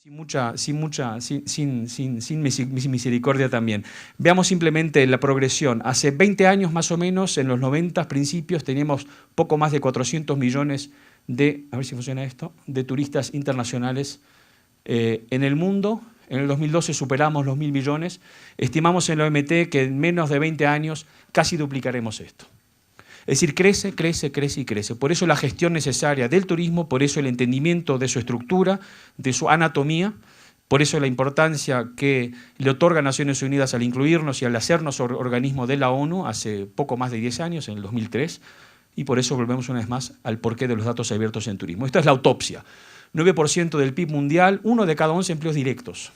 Sin misericordia también. Veamos simplemente la progresión. Hace 20 años más o menos, en los 90 principios, teníamos poco más de 400 millones de, a ver si funciona esto, de turistas internacionales en el mundo. En el 2012 superamos los 1.000 millones. Estimamos en la OMT que en menos de 20 años casi duplicaremos esto. Es decir, crece, crece, crece y crece. Por eso la gestión necesaria del turismo, por eso el entendimiento de su estructura, de su anatomía, por eso la importancia que le otorga Naciones Unidas al incluirnos y al hacernos organismo de la ONU hace poco más de 10 años, en el 2003, y por eso volvemos una vez más al porqué de los datos abiertos en turismo. Esta es la autopsia. 9% del PIB mundial, 1 de cada 11 empleos directos.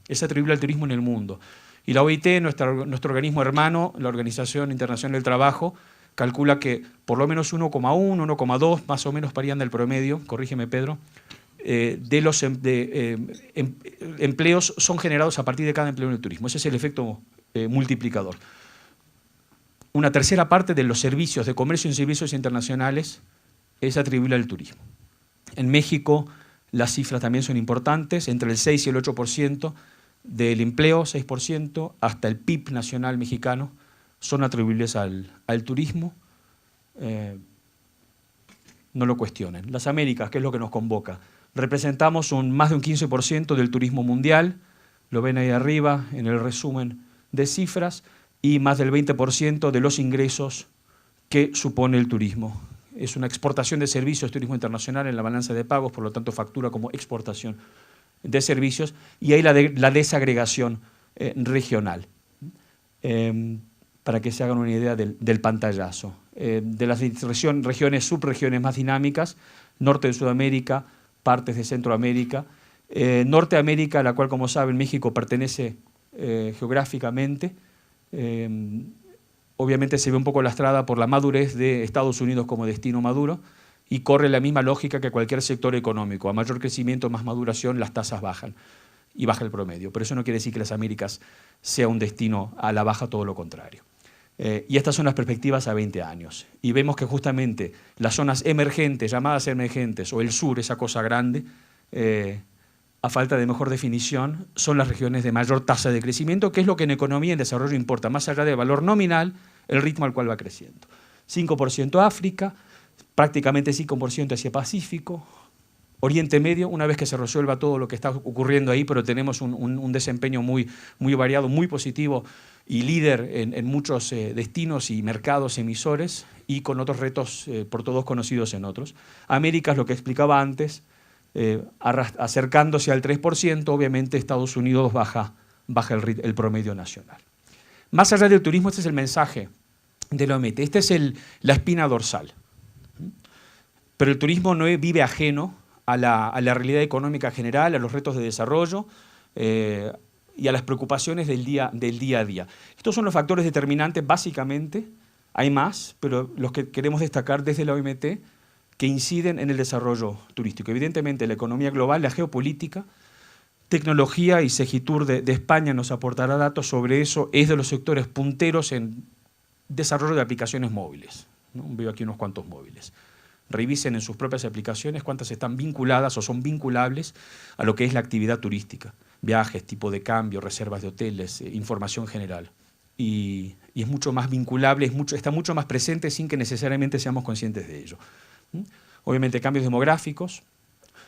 Es atribuible al turismo en el mundo. Y la OIT, nuestro organismo hermano, la Organización Internacional del Trabajo, calcula que por lo menos 1,1, 1,2, más o menos parían del promedio, corrígeme Pedro, de los empleos son generados a partir de cada empleo en el turismo. Ese es el efecto multiplicador. Una tercera parte de los servicios de comercio en servicios internacionales es atribuible al turismo. En México las cifras también son importantes, entre el 6 y el 8% del empleo, 6%, hasta el PIB nacional mexicano, son atribuibles al turismo, no lo cuestionen. Las Américas, que es lo que nos convoca, representamos más de un 15% del turismo mundial, lo ven ahí arriba en el resumen de cifras, y más del 20% de los ingresos que supone el turismo. Es una exportación de servicios, turismo internacional en la balanza de pagos, por lo tanto factura como exportación de servicios, y ahí la desagregación regional. Para que se hagan una idea del pantallazo. De las regiones, subregiones más dinámicas, norte de Sudamérica, partes de Centroamérica, Norteamérica, a la cual, como saben, México pertenece geográficamente, obviamente se ve un poco lastrada por la madurez de Estados Unidos como destino maduro y corre la misma lógica que cualquier sector económico. A mayor crecimiento, más maduración, las tasas bajan y baja el promedio. Pero eso no quiere decir que las Américas sea un destino a la baja, todo lo contrario. Y estas son las perspectivas a 20 años. Y vemos que justamente las zonas emergentes, llamadas emergentes, o el sur, esa cosa grande, a falta de mejor definición, son las regiones de mayor tasa de crecimiento, que es lo que en economía y en desarrollo importa, más allá del valor nominal, el ritmo al cual va creciendo. 5% África, prácticamente 5% hacia Pacífico, Oriente Medio, una vez que se resuelva todo lo que está ocurriendo ahí, pero tenemos un desempeño muy variado, muy positivo y líder en muchos destinos y mercados emisores y con otros retos por todos conocidos en otros. América es lo que explicaba antes, acercándose al 3%, obviamente Estados Unidos baja el promedio nacional. Más allá del turismo, este es el mensaje de la OMT, esta es la espina dorsal. Pero el turismo no vive ajeno a la realidad económica general, a los retos de desarrollo y a las preocupaciones del día a día. Estos son los factores determinantes, básicamente, hay más, pero los que queremos destacar desde la OMT, que inciden en el desarrollo turístico. Evidentemente, la economía global, la geopolítica, tecnología, y Segitur de España nos aportará datos sobre eso, es de los sectores punteros en desarrollo de aplicaciones móviles, ¿no? Veo aquí unos cuantos móviles. Revisen en sus propias aplicaciones cuántas están vinculadas o son vinculables a lo que es la actividad turística. Viajes, tipo de cambio, reservas de hoteles, información general. Y es mucho más vinculable, está mucho más presente sin que necesariamente seamos conscientes de ello. Obviamente cambios demográficos,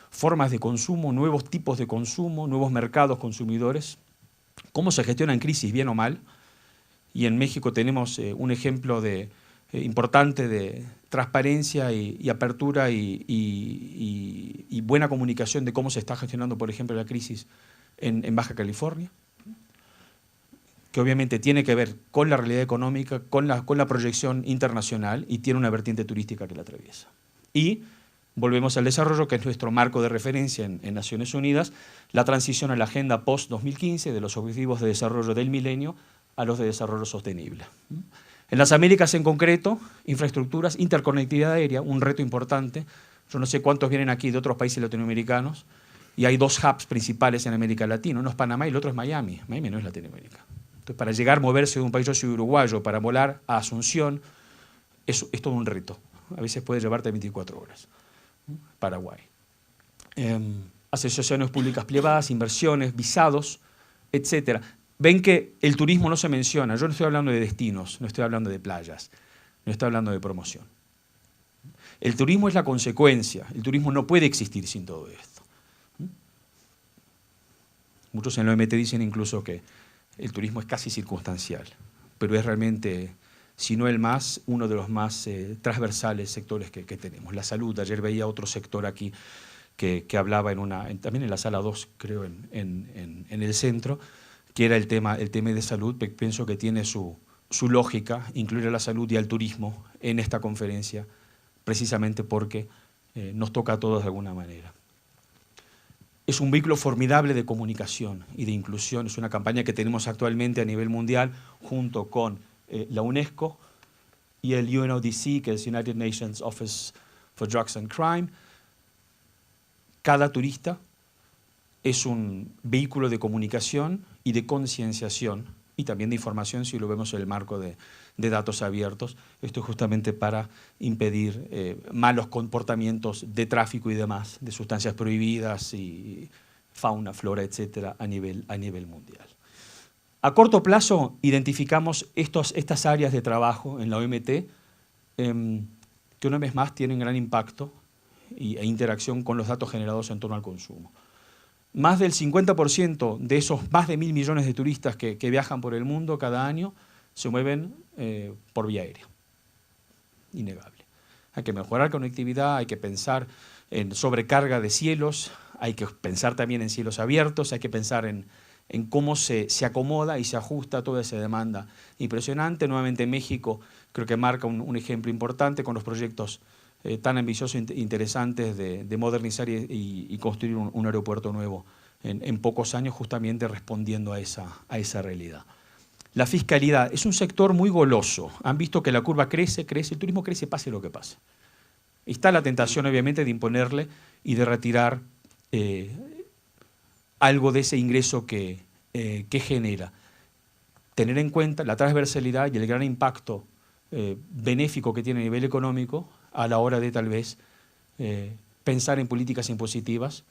formas de consumo, nuevos tipos de consumo, nuevos mercados consumidores, cómo se gestionan crisis, bien o mal. Y en México tenemos un ejemplo importante de transparencia y apertura y buena comunicación de cómo se está gestionando, por ejemplo, la crisis en Baja California, que obviamente tiene que ver con la realidad económica, con la proyección internacional y tiene una vertiente turística que la atraviesa. Y volvemos al desarrollo, que es nuestro marco de referencia en Naciones Unidas, la transición a la agenda post-2015 de los objetivos de desarrollo del milenio a los de desarrollo sostenible. En las Américas en concreto, infraestructuras, interconectividad aérea, un reto importante. Yo no sé cuántos vienen aquí de otros países latinoamericanos y hay dos hubs principales en América Latina, uno es Panamá y el otro es Miami. Miami no es Latinoamérica. Entonces, para llegar, moverse de un país, yo soy uruguayo, para volar a Asunción, es todo un reto. A veces puede llevarte 24 horas. Paraguay. asociaciones públicas privadas, inversiones, visados, etc. Ven que el turismo no se menciona. Yo no estoy hablando de destinos, no estoy hablando de playas, no estoy hablando de promoción. El turismo es la consecuencia. El turismo no puede existir sin todo esto. Muchos en la OMT dicen incluso que el turismo es casi circunstancial, pero es realmente, si no el más, uno de los más transversales sectores que tenemos. La salud, ayer veía otro sector aquí que hablaba también en la sala 2, creo, en el centro, que era el tema de salud. Pienso que tiene su lógica incluir a la salud y al turismo en esta conferencia, precisamente porque nos toca a todos de alguna manera. Es un vehículo formidable de comunicación y de inclusión. Es una campaña que tenemos actualmente a nivel mundial junto con la UNESCO y el UNODC, que es United Nations Office for Drugs and Crime. Cada turista es un vehículo de comunicación y de concienciación y también de información, si lo vemos en el marco de datos abiertos. Esto es justamente para impedir malos comportamientos de tráfico y demás, de sustancias prohibidas y fauna, flora, etcétera, a nivel mundial. A corto plazo identificamos estas áreas de trabajo en la OMT que una vez más tienen gran impacto e interacción con los datos generados en torno al consumo. Más del 50% de esos más de 1.000 millones de turistas que viajan por el mundo cada año se mueven por vía aérea. Innegable. Hay que mejorar la conectividad, hay que pensar en sobrecarga de cielos, hay que pensar también en cielos abiertos, hay que pensar en cómo se acomoda y se ajusta toda esa demanda impresionante. Nuevamente México creo que marca un ejemplo importante con los proyectos tan ambiciosos e interesantes de modernizar y construir un aeropuerto nuevo en pocos años, justamente respondiendo a esa realidad. La fiscalidad es un sector muy goloso. Han visto que la curva crece, el turismo crece, pase lo que pase. Está la tentación, obviamente, de imponerle y de retirar algo de ese ingreso que genera. Tener en cuenta la transversalidad y el gran impacto benéfico que tiene a nivel económico a la hora de tal vez pensar en políticas impositivas,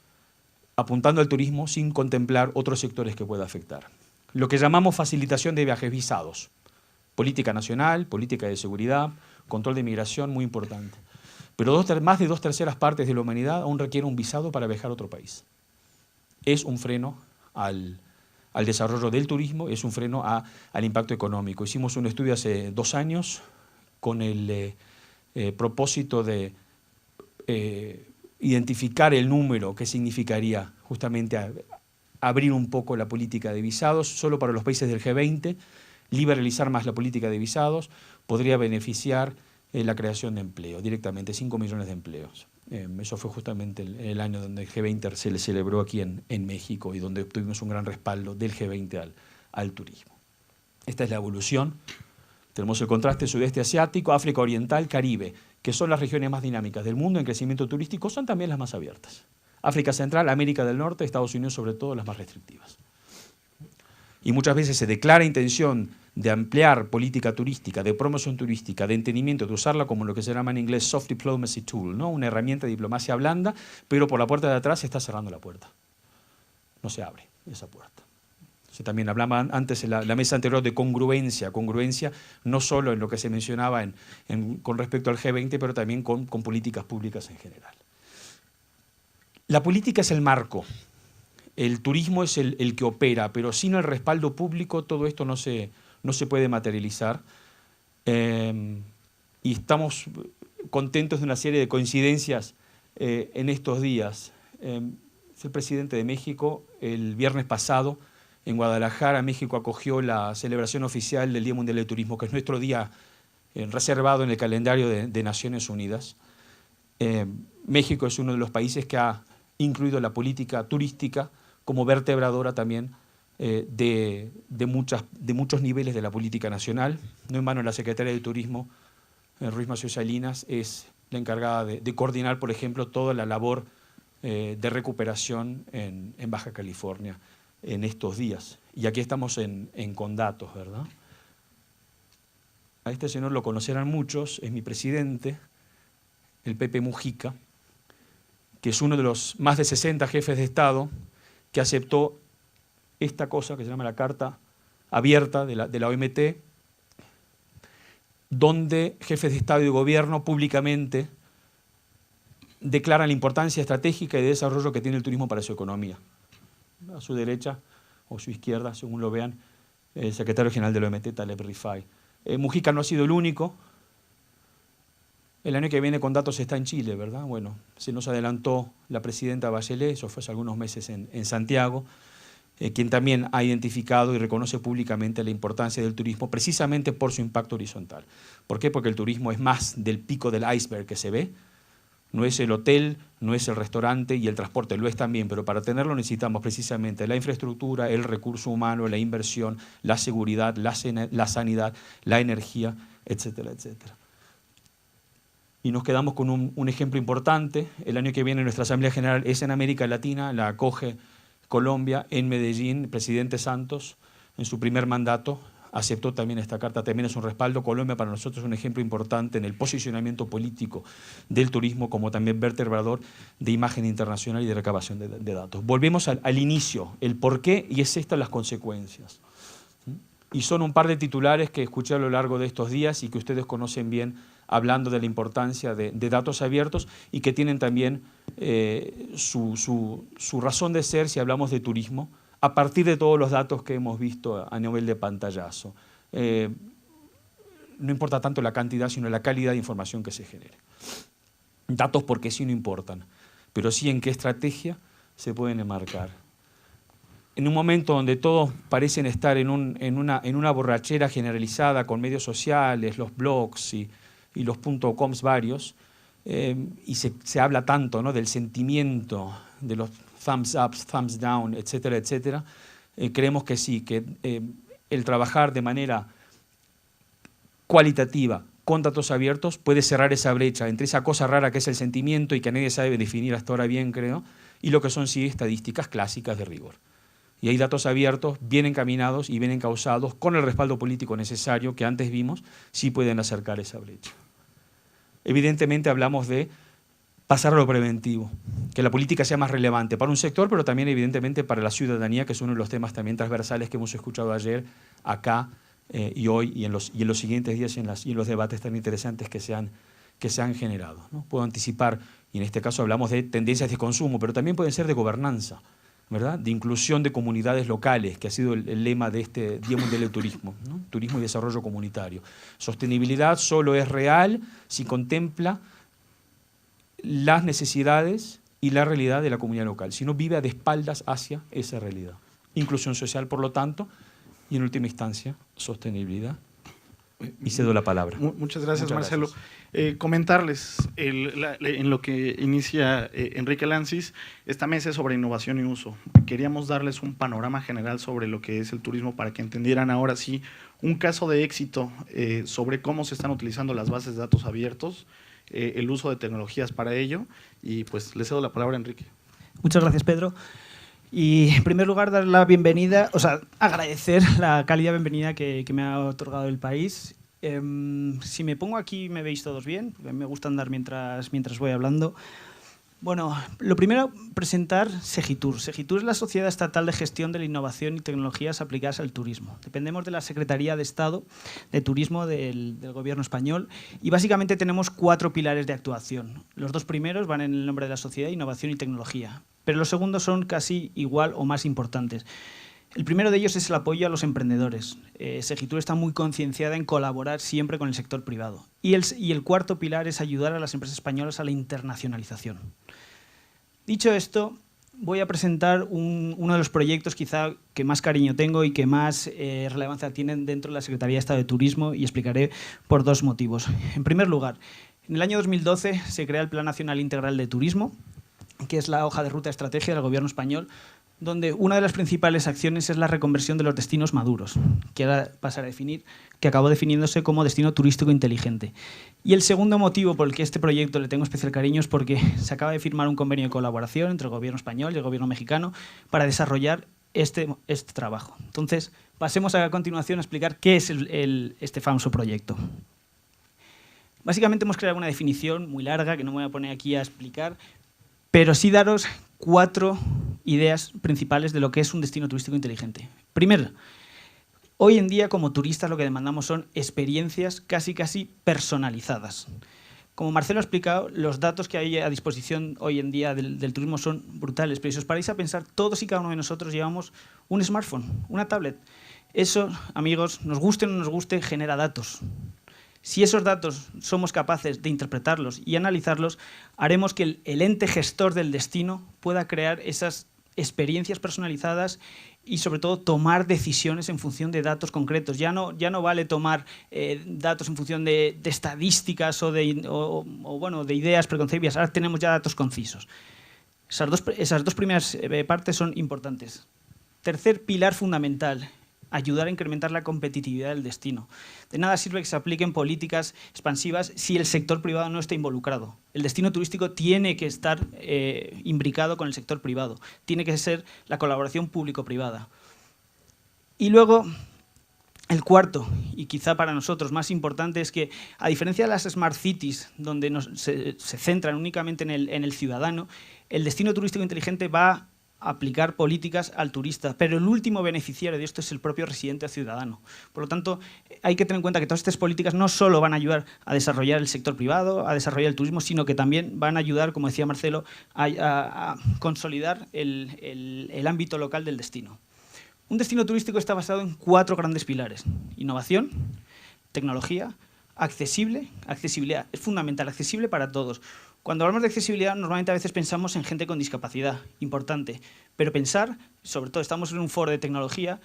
apuntando al turismo sin contemplar otros sectores que pueda afectar. Lo que llamamos facilitación de viajes, visados, política nacional, política de seguridad, control de migración, muy importante. Pero más de 2/3 partes de la humanidad aún requiere un visado para viajar a otro país. Es un freno al desarrollo del turismo, es un freno al impacto económico. Hicimos un estudio hace 2 años con el propósito de identificar el número que significaría justamente abrir un poco la política de visados solo para los países del G20, liberalizar más la política de visados, podría beneficiar la creación de empleo, directamente 5 millones de empleos. Eso fue justamente el año donde el G20 se le celebró aquí en México y donde obtuvimos un gran respaldo del G20 al turismo. Esta es la evolución. Tenemos el contraste sudeste asiático, África Oriental, Caribe, que son las regiones más dinámicas del mundo en crecimiento turístico, son también las más abiertas. África Central, América del Norte, Estados Unidos sobre todo, las más restrictivas. Y muchas veces se declara intención de ampliar política turística, de promoción turística, de entendimiento, de usarla como lo que se llama en inglés soft diplomacy tool, ¿no? Una herramienta de diplomacia blanda, pero por la puerta de atrás se está cerrando la puerta. No se abre esa puerta. También hablaba antes en la mesa anterior de congruencia no solo en lo que se mencionaba con respecto al G20, pero también con políticas públicas en general. La política es el marco, el turismo es el que opera, pero sin el respaldo público todo esto no se puede materializar. Y estamos contentos de una serie de coincidencias en estos días. Es el presidente de México, el viernes pasado, en Guadalajara, México acogió la celebración oficial del Día Mundial del Turismo, que es nuestro día reservado en el calendario de Naciones Unidas. México es uno de los países que ha incluido la política turística como vertebradora también de muchos niveles de la política nacional. No en vano la Secretaria de Turismo, Ruiz Massieu Salinas, es la encargada de coordinar, por ejemplo, toda la labor de recuperación en Baja California en estos días. Y aquí estamos con datos, ¿verdad? A este señor lo conocerán muchos, es mi presidente, el Pepe Mujica, que es uno de los más de 60 jefes de Estado que aceptó esta cosa que se llama la Carta Abierta de la OMT, donde jefes de Estado y de Gobierno públicamente declaran la importancia estratégica y de desarrollo que tiene el turismo para su economía. A su derecha o su izquierda, según lo vean, el secretario general de la OMT, Taleb Rifai. Mujica no ha sido el único. El año que viene con datos está en Chile, ¿verdad? Bueno, se nos adelantó la presidenta Bachelet, eso fue hace algunos meses en Santiago, quien también ha identificado y reconoce públicamente la importancia del turismo precisamente por su impacto horizontal. ¿Por qué? Porque el turismo es más del pico del iceberg que se ve. No es el hotel, no es el restaurante y el transporte, lo es también, pero para tenerlo necesitamos precisamente la infraestructura, el recurso humano, la inversión, la seguridad, la sanidad, la energía, etcétera, etcétera. Y nos quedamos con un ejemplo importante. El año que viene nuestra Asamblea General es en América Latina, la acoge Colombia, en Medellín. El presidente Santos, en su primer mandato, aceptó también esta carta, también es un respaldo. Colombia para nosotros es un ejemplo importante en el posicionamiento político del turismo, como también vertebrador de imagen internacional y de recabación de datos. Volvemos al inicio, el por qué, y es estas las consecuencias. Y son un par de titulares que escuché a lo largo de estos días y que ustedes conocen bien, hablando de la importancia de datos abiertos y que tienen también su razón de ser si hablamos de turismo, a partir de todos los datos que hemos visto a nivel de pantallazo. No importa tanto la cantidad, sino la calidad de información que se genere. Datos porque sí no importan, pero sí en qué estrategia se pueden enmarcar. En un momento donde todos parecen estar en una borrachera generalizada con medios sociales, los blogs y los .coms varios, y se habla tanto, ¿no?, del sentimiento, de los thumbs up, thumbs down, etcétera, etcétera, creemos que sí, que el trabajar de manera cualitativa con datos abiertos puede cerrar esa brecha entre esa cosa rara que es el sentimiento y que nadie sabe definir hasta ahora bien, creo, y lo que son sí estadísticas clásicas de rigor. Y hay datos abiertos, bien encaminados y bien encausados, con el respaldo político necesario que antes vimos, sí pueden acercar esa brecha. Evidentemente hablamos de pasar a lo preventivo, que la política sea más relevante para un sector, pero también evidentemente para la ciudadanía, que es uno de los temas también transversales que hemos escuchado ayer, acá y hoy, y en los siguientes días y en los debates tan interesantes que se han generado, ¿no? Puedo anticipar, y en este caso hablamos de tendencias de consumo, pero también pueden ser de gobernanza, ¿verdad?, de inclusión de comunidades locales, que ha sido el lema de este Día Mundial del Turismo, ¿no? Turismo y desarrollo comunitario. Sostenibilidad solo es real si contempla las necesidades y la realidad de la comunidad local, si no vive de espaldas hacia esa realidad. Inclusión social, por lo tanto, y en última instancia, sostenibilidad. Y cedo la palabra. Muchas gracias, Marcelo. Comentarles, en lo que inicia Enrique Lancis, esta mesa es sobre innovación y uso. Queríamos darles un panorama general sobre lo que es el turismo para que entendieran ahora sí un caso de éxito sobre cómo se están utilizando las bases de datos abiertos, el uso de tecnologías para ello, y pues les cedo la palabra a Enrique. Muchas gracias, Pedro. Y en primer lugar, dar la bienvenida, agradecer la cálida bienvenida que me ha otorgado el país. Si me pongo aquí, ¿me veis todos bien? Porque me gusta andar mientras voy hablando. Bueno, lo primero, presentar Segitur. Segitur es la Sociedad Estatal de Gestión de la Innovación y Tecnologías Aplicadas al Turismo. Dependemos de la Secretaría de Estado de Turismo del Gobierno español y básicamente tenemos 4 pilares de actuación. Los 2 primeros van en el nombre de la sociedad, Innovación y Tecnología, pero los segundos son casi igual o más importantes. El primero de ellos es el apoyo a los emprendedores. Segitur está muy concienciada en colaborar siempre con el sector privado. Y el cuarto pilar es ayudar a las empresas españolas a la internacionalización. Dicho esto, voy a presentar uno de los proyectos quizá que más cariño tengo y que más relevancia tienen dentro de la Secretaría de Estado de Turismo, y explicaré por 2 motivos. En primer lugar, en el año 2012 se crea el Plan Nacional Integral de Turismo, que es la hoja de ruta estratégica del Gobierno español, donde una de las principales acciones es la reconversión de los destinos maduros, que ahora pasaré a definir, que acabó definiéndose como destino turístico inteligente. Y el segundo motivo por el que a este proyecto le tengo especial cariño es porque se acaba de firmar un convenio de colaboración entre el Gobierno español y el Gobierno mexicano para desarrollar este trabajo. Entonces, pasemos a continuación a explicar qué es este famoso proyecto. Básicamente hemos creado una definición muy larga que no me voy a poner aquí a explicar, pero sí daros 4 ideas principales de lo que es un destino turístico inteligente. Primero, hoy en día como turistas lo que demandamos son experiencias casi personalizadas. Como Marcelo ha explicado, los datos que hay a disposición hoy en día del turismo son brutales, pero si os paráis a pensar, todos y cada uno de nosotros llevamos un smartphone, una tablet. Eso, amigos, nos guste o no nos guste, genera datos. Si esos datos somos capaces de interpretarlos y analizarlos, haremos que el ente gestor del destino pueda crear esas experiencias personalizadas y, sobre todo, tomar decisiones en función de datos concretos. Ya no vale tomar datos en función de estadísticas o de ideas preconcebidas. Ahora tenemos ya datos concisos. Esas dos primeras partes son importantes. Tercer pilar fundamental: ayudar a incrementar la competitividad del destino. De nada sirve que se apliquen políticas expansivas si el sector privado no está involucrado. El destino turístico tiene que estar imbricado con el sector privado. Tiene que ser la colaboración público-privada. Y luego, el cuarto, y quizá para nosotros más importante, es que, a diferencia de las Smart Cities, donde se centran únicamente en el ciudadano, el destino turístico inteligente va aplicar políticas al turista, pero el último beneficiario de esto es el propio residente o ciudadano. Por lo tanto, hay que tener en cuenta que todas estas políticas no solo van a ayudar a desarrollar el sector privado, a desarrollar el turismo, sino que también van a ayudar, como decía Marcelo, a consolidar el ámbito local del destino. Un destino turístico está basado en 4 grandes pilares: innovación, tecnología, accesibilidad. Es fundamental, accesible para todos. Cuando hablamos de accesibilidad, normalmente a veces pensamos en gente con discapacidad, importante, pero pensar, sobre todo estamos en un foro de tecnología,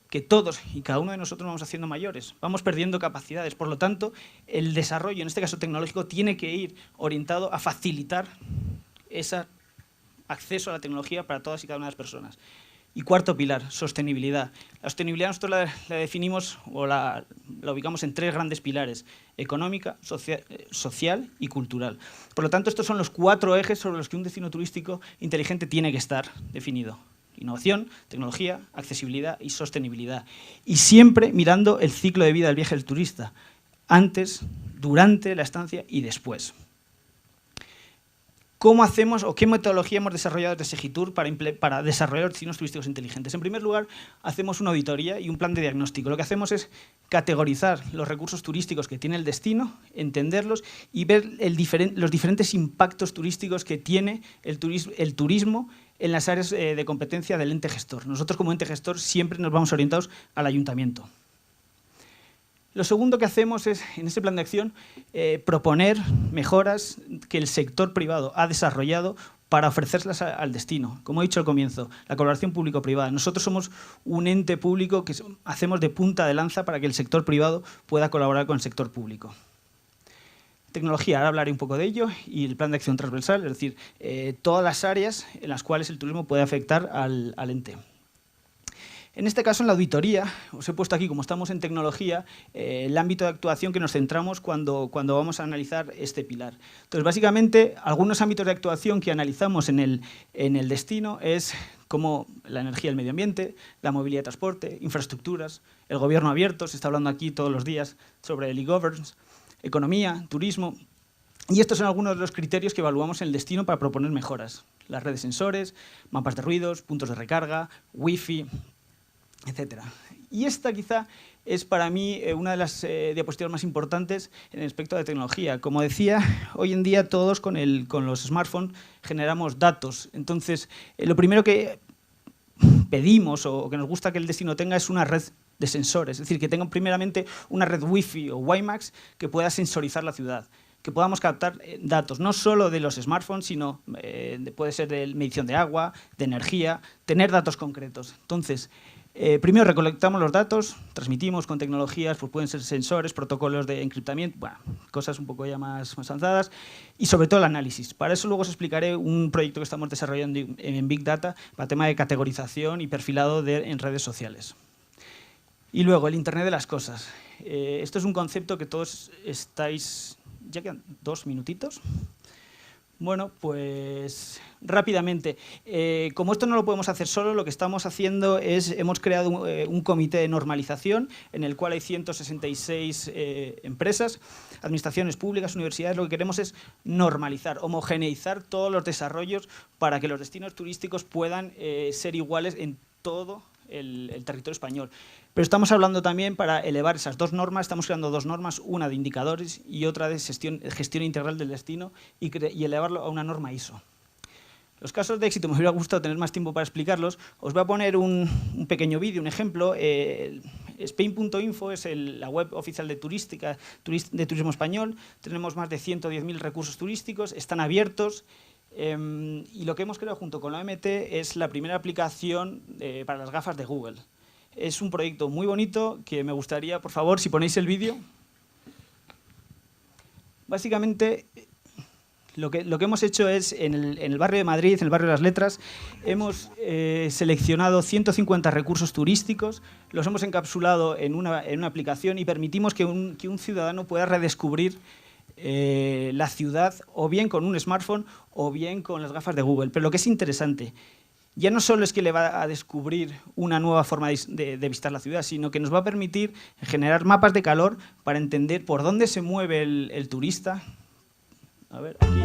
que todos y cada uno de nosotros vamos haciendo mayores, vamos perdiendo capacidades. Por lo tanto, el desarrollo, en este caso tecnológico, tiene que ir orientado a facilitar ese acceso a la tecnología para todas y cada una de las personas. Y cuarto pilar, sostenibilidad. La sostenibilidad nosotros la definimos o la ubicamos en 3 grandes pilares: económica, social y cultural. Por lo tanto, estos son los 4 ejes sobre los que un destino turístico inteligente tiene que estar definido: innovación, tecnología, accesibilidad y sostenibilidad. Y siempre mirando el ciclo de vida del viaje del turista: antes, durante la estancia y después. ¿Cómo hacemos o qué metodología hemos desarrollado desde Segitur para desarrollar destinos turísticos inteligentes? En primer lugar, hacemos una auditoría y un plan de diagnóstico. Lo que hacemos es categorizar los recursos turísticos que tiene el destino, entenderlos y ver los diferentes impactos turísticos que tiene el turismo en las áreas de competencia del ente gestor. Nosotros, como ente gestor, siempre nos vamos orientados al ayuntamiento. Lo segundo que hacemos es, en este plan de acción, proponer mejoras que el sector privado ha desarrollado para ofrecerlas al destino. Como he dicho al comienzo, la colaboración público-privada. Nosotros somos un ente público que hacemos de punta de lanza para que el sector privado pueda colaborar con el sector público. Tecnología, ahora hablaré un poco de ello, y el plan de acción transversal, es decir, todas las áreas en las cuales el turismo puede afectar al ente. En este caso, en la auditoría, os he puesto aquí, como estamos en tecnología, el ámbito de actuación que nos centramos cuando vamos a analizar este pilar. Entonces, básicamente, algunos ámbitos de actuación que analizamos en el destino es como la energía y el medio ambiente, la movilidad y transporte, infraestructuras, el gobierno abierto, se está hablando aquí todos los días sobre el e-governance, economía, turismo. Y estos son algunos de los criterios que evaluamos en el destino para proponer mejoras: las redes sensores, mapas de ruidos, puntos de recarga, wifi, etcétera. Y esta quizá es para mí una de las diapositivas más importantes en el aspecto de tecnología. Como decía, hoy en día todos con los smartphones generamos datos. Entonces, lo primero que pedimos o que nos gusta que el destino tenga es una red de sensores. Es decir, que tenga primeramente una red Wi-Fi o WiMAX que pueda sensorizar la ciudad, que podamos captar datos, no solo de los smartphones, sino puede ser de medición de agua, de energía, tener datos concretos. Entonces, primero recolectamos los datos, transmitimos con tecnologías, pues pueden ser sensores, protocolos de encriptamiento, bueno, cosas un poco ya más avanzadas, y sobre todo el análisis. Para eso luego os explicaré un proyecto que estamos desarrollando en Big Data para tema de categorización y perfilado en redes sociales. Y luego el Internet de las cosas. Esto es un concepto que todos estáis... Ya quedan 2 minutitos. Bueno, pues rápidamente. Como esto no lo podemos hacer solo, lo que estamos haciendo es, hemos creado un comité de normalización en el cual hay 166 empresas, administraciones públicas, universidades. Lo que queremos es normalizar, homogeneizar todos los desarrollos para que los destinos turísticos puedan ser iguales en todo el territorio español. Pero estamos hablando también, para elevar esas dos normas, estamos creando dos normas, una de indicadores y otra de gestión integral del destino, y elevarlo a una norma ISO. Los casos de éxito, me hubiera gustado tener más tiempo para explicarlos. Os voy a poner un pequeño vídeo, un ejemplo. Spain.info es la web oficial de turismo español. Tenemos más de 110.000 recursos turísticos, están abiertos. Y lo que hemos creado junto con la OMT es la primera aplicación para las gafas de Google. Es un proyecto muy bonito que me gustaría, por favor, si ponéis el vídeo. Básicamente, lo que hemos hecho es, en el barrio de Madrid, en el barrio de las Letras, hemos seleccionado 150 recursos turísticos, los hemos encapsulado en una aplicación y permitimos que un ciudadano pueda redescubrir la ciudad, o bien con un smartphone o bien con las gafas de Google. Pero lo que es interesante, ya no solo es que le va a descubrir una nueva forma de visitar la ciudad, sino que nos va a permitir generar mapas de calor para entender por dónde se mueve el turista. A ver, aquí.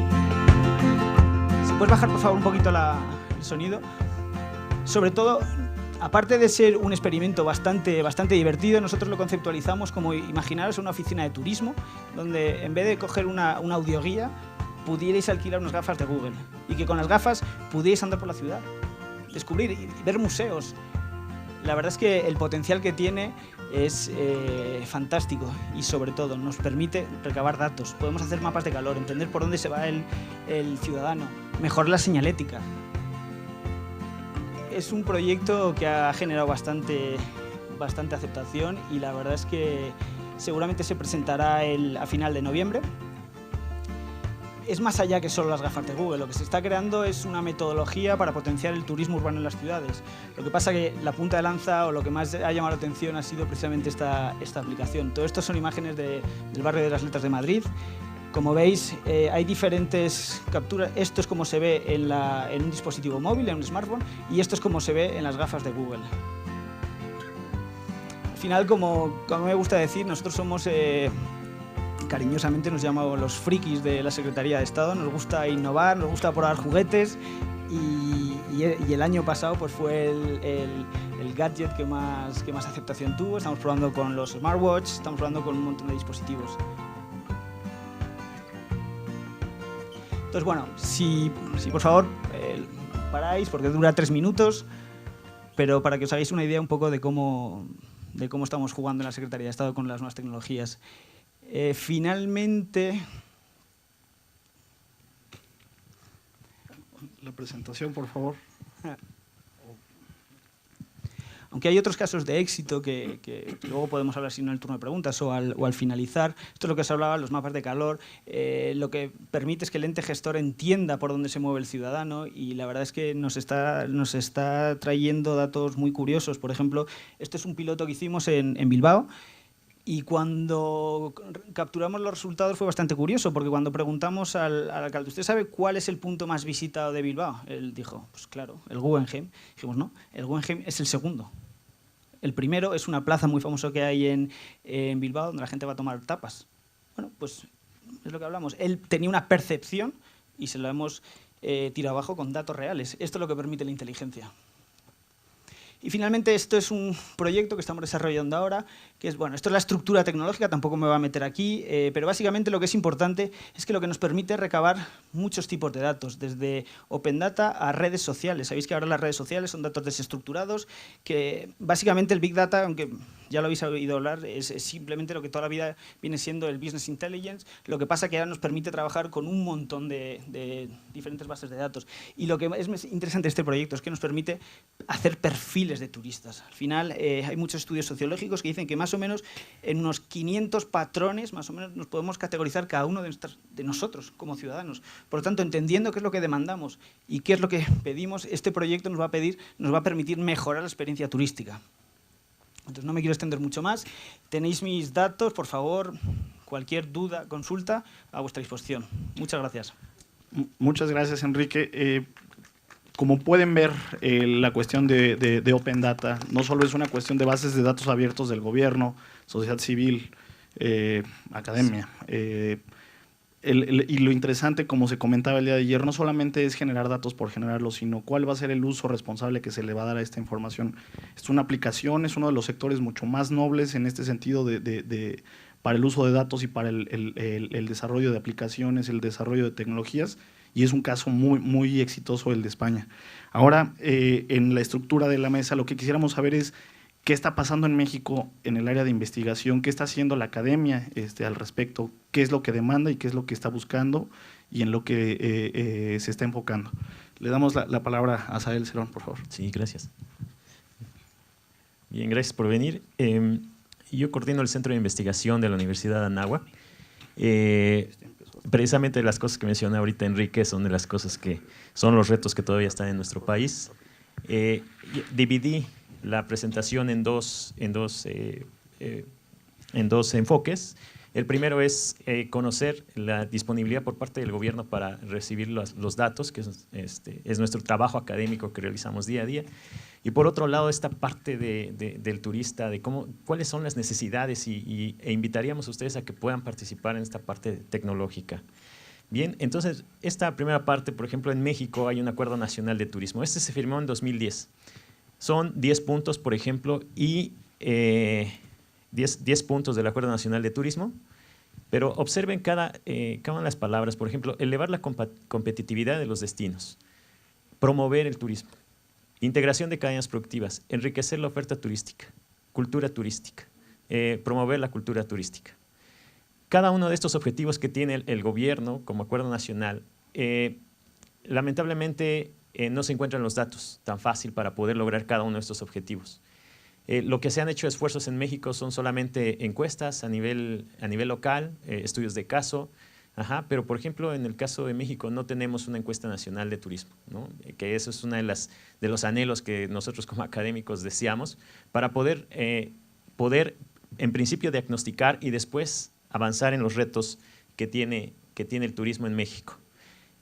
¿Se puede bajar, por favor, un poquito el sonido? Sobre todo, aparte de ser un experimento bastante divertido, nosotros lo conceptualizamos como, imaginaros una oficina de turismo, donde en vez de coger una audioguía, pudierais alquilar unas gafas de Google y que con las gafas pudierais andar por la ciudad, descubrir y ver museos. La verdad es que el potencial que tiene es fantástico y sobre todo nos permite recabar datos. Podemos hacer mapas de calor, entender por dónde se va el ciudadano, mejorar la señalética. Es un proyecto que ha generado bastante aceptación y la verdad es que seguramente se presentará a final de noviembre. Es más allá que solo las gafas de Google. Lo que se está creando es una metodología para potenciar el turismo urbano en las ciudades. Lo que pasa que la punta de lanza o lo que más ha llamado la atención ha sido precisamente esta aplicación. Todo esto son imágenes del barrio de las Letras de Madrid. Como veis, hay diferentes capturas. Esto es como se ve en un dispositivo móvil, en un smartphone, y esto es como se ve en las gafas de Google. Al final, como me gusta decir, nosotros somos... cariñosamente nos llamamos los frikis de la Secretaría de Estado. Nos gusta innovar, nos gusta probar juguetes y el año pasado pues fue el gadget que más aceptación tuvo. Estamos probando con los smartwatch, estamos probando con un montón de dispositivos. Entonces, bueno, si por favor paráis, porque dura 3 minutos, pero para que os hagáis una idea un poco de cómo estamos jugando en la Secretaría de Estado con las nuevas tecnologías. Finalmente... La presentación, por favor. Aunque hay otros casos de éxito que luego podemos hablar, si no, en el turno de preguntas o al finalizar. Esto es lo que os hablaba, los mapas de calor. Lo que permite es que el ente gestor entienda por dónde se mueve el ciudadano y la verdad es que nos está trayendo datos muy curiosos. Por ejemplo, este es un piloto que hicimos en Bilbao. Y cuando capturamos los resultados fue bastante curioso, porque cuando preguntamos al alcalde, ¿usted sabe cuál es el punto más visitado de Bilbao? Él dijo, pues claro, el Guggenheim. Dijimos, no, el Guggenheim es el segundo. El primero es una plaza muy famosa que hay en Bilbao, donde la gente va a tomar tapas. Bueno, pues es lo que hablamos. Él tenía una percepción y se lo hemos tirado abajo con datos reales. Esto es lo que permite la inteligencia. Y finalmente esto es un proyecto que estamos desarrollando ahora, que es, bueno, esto es la estructura tecnológica, tampoco me voy a meter aquí, pero básicamente lo que es importante es que lo que nos permite recabar muchos tipos de datos, desde Open Data a redes sociales. Sabéis que ahora las redes sociales son datos desestructurados, que básicamente el Big Data, aunque ya lo habéis oído hablar, es simplemente lo que toda la vida viene siendo el Business Intelligence. Lo que pasa que ahora nos permite trabajar con un montón de diferentes bases de datos. Y lo que es interesante de este proyecto es que nos permite hacer perfiles de turistas. Al final hay muchos estudios sociológicos que dicen que más o menos en unos 500 patrones más o menos nos podemos categorizar cada uno de nosotros como ciudadanos. Por lo tanto, entendiendo qué es lo que demandamos y qué es lo que pedimos, este proyecto nos va a permitir mejorar la experiencia turística. Entonces no me quiero extender mucho más. Tenéis mis datos, por favor, cualquier duda, consulta, a vuestra disposición. Muchas gracias. Muchas gracias, Enrique. Como pueden ver, la cuestión de Open Data no solo es una cuestión de bases de datos abiertos del gobierno, sociedad civil, academia. Y lo interesante, como se comentaba el día de ayer, no solamente es generar datos por generarlos, sino cuál va a ser el uso responsable que se le va a dar a esta información. Es una aplicación, es uno de los sectores mucho más nobles en este sentido para el uso de datos y para el desarrollo de aplicaciones, el desarrollo de tecnologías, y es un caso muy, muy exitoso el de España. Ahora, en la estructura de la mesa, lo que quisiéramos saber es qué está pasando en México en el área de investigación, qué está haciendo la academia al respecto, qué es lo que demanda y qué es lo que está buscando y en lo que se está enfocando. Le damos la palabra a Sael Cerón, por favor. Sí, gracias. Bien, gracias por venir. Yo coordino el Centro de Investigación de la Universidad de Anáhuac. Precisamente las cosas que mencioné ahorita Enrique son de las cosas que son los retos que todavía están en nuestro país. Dividí la presentación en dos enfoques. El primero es conocer la disponibilidad por parte del gobierno para recibir los datos, que es nuestro trabajo académico que realizamos día a día. Y por otro lado, esta parte del turista, de cuáles son las necesidades e invitaríamos a ustedes a que puedan participar en esta parte tecnológica. Bien, entonces, esta primera parte, por ejemplo, en México hay un Acuerdo Nacional de Turismo. Este se firmó en 2010. Son 10 puntos, por ejemplo, y 10 puntos del Acuerdo Nacional de Turismo, pero observen cada una de las palabras. Por ejemplo, elevar la competitividad de los destinos, promover el turismo, integración de cadenas productivas, enriquecer la oferta turística, cultura turística, promover la cultura turística. Cada uno de estos objetivos que tiene el gobierno como acuerdo nacional, lamentablemente no se encuentran los datos tan fácil para poder lograr cada uno de estos objetivos. Lo que se han hecho esfuerzos en México son solamente encuestas a nivel local, estudios de caso, pero por ejemplo en el caso de México no tenemos una encuesta nacional de turismo, ¿no? Que eso es uno de los anhelos que nosotros como académicos deseamos para poder en principio diagnosticar y después avanzar en los retos que tiene el turismo en México.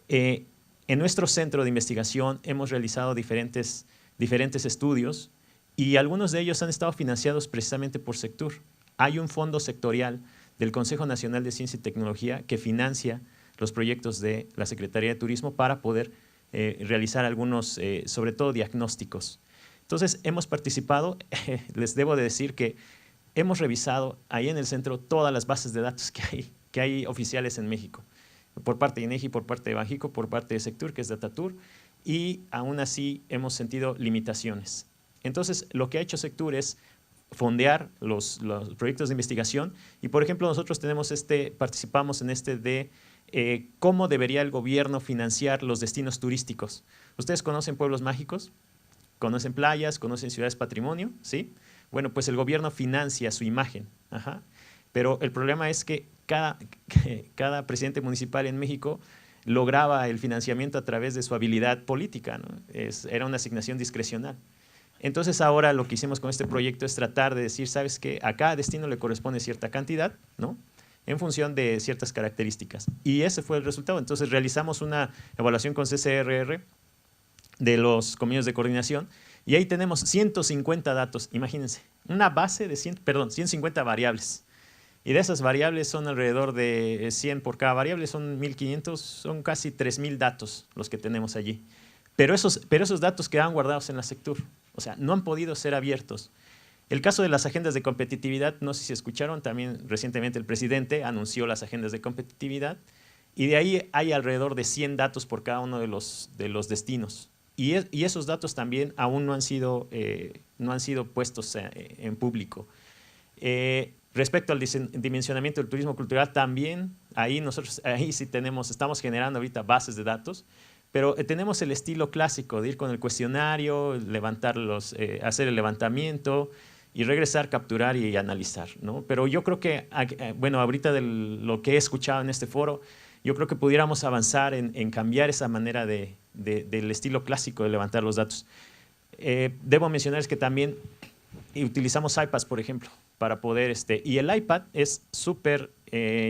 En nuestro centro de investigación hemos realizado diferentes estudios y algunos de ellos han estado financiados precisamente por sector. Hay un fondo sectorial del Consejo Nacional de Ciencia y Tecnología que financia los proyectos de la Secretaría de Turismo para poder realizar algunos, sobre todo, diagnósticos. Entonces, hemos participado, les debo de decir que hemos revisado ahí en el centro todas las bases de datos que hay oficiales en México, por parte de INEGI, por parte de Banxico, por parte de Sectur, que es Datatur, y aún así hemos sentido limitaciones. Entonces, lo que ha hecho Sectur es fondear los proyectos de investigación y, por ejemplo, nosotros participamos en de cómo debería el gobierno financiar los destinos turísticos. ¿Ustedes conocen pueblos mágicos? ¿Conocen playas? ¿Conocen ciudades patrimonio? ¿Sí? Bueno, pues el gobierno financia su imagen. Pero el problema es que cada presidente municipal en México lograba el financiamiento a través de su habilidad política, ¿no? Era una asignación discrecional. Entonces ahora lo que hicimos con este proyecto es tratar de decir, ¿sabes qué? A cada destino le corresponde cierta cantidad, ¿no? En función de ciertas características. Y ese fue el resultado. Entonces realizamos una evaluación con CCRR de los convenios de coordinación y ahí tenemos 150 datos, imagínense, una base de 150 variables. Y de esas variables son alrededor de 100 por cada variable, son 1.500, son casi 3.000 datos los que tenemos allí. Pero esos datos quedan guardados en la Sectur, o sea, no han podido ser abiertos. El caso de las agendas de competitividad, no sé si escucharon, también recientemente el presidente anunció las agendas de competitividad y de ahí hay alrededor de 100 datos por cada uno de los destinos. Y esos datos también aún no han sido puestos en público. Respecto al dimensionamiento del turismo cultural, también ahí sí estamos generando ahorita bases de datos, pero tenemos el estilo clásico de ir con el cuestionario, hacer el levantamiento y regresar, capturar y analizar, ¿no? Pero yo creo que, bueno, ahorita de lo que he escuchado en este foro, yo creo que pudiéramos avanzar en cambiar esa manera del estilo clásico de levantar los datos. Debo mencionarles que también utilizamos iPads, por ejemplo, para poder, y el iPad es súper,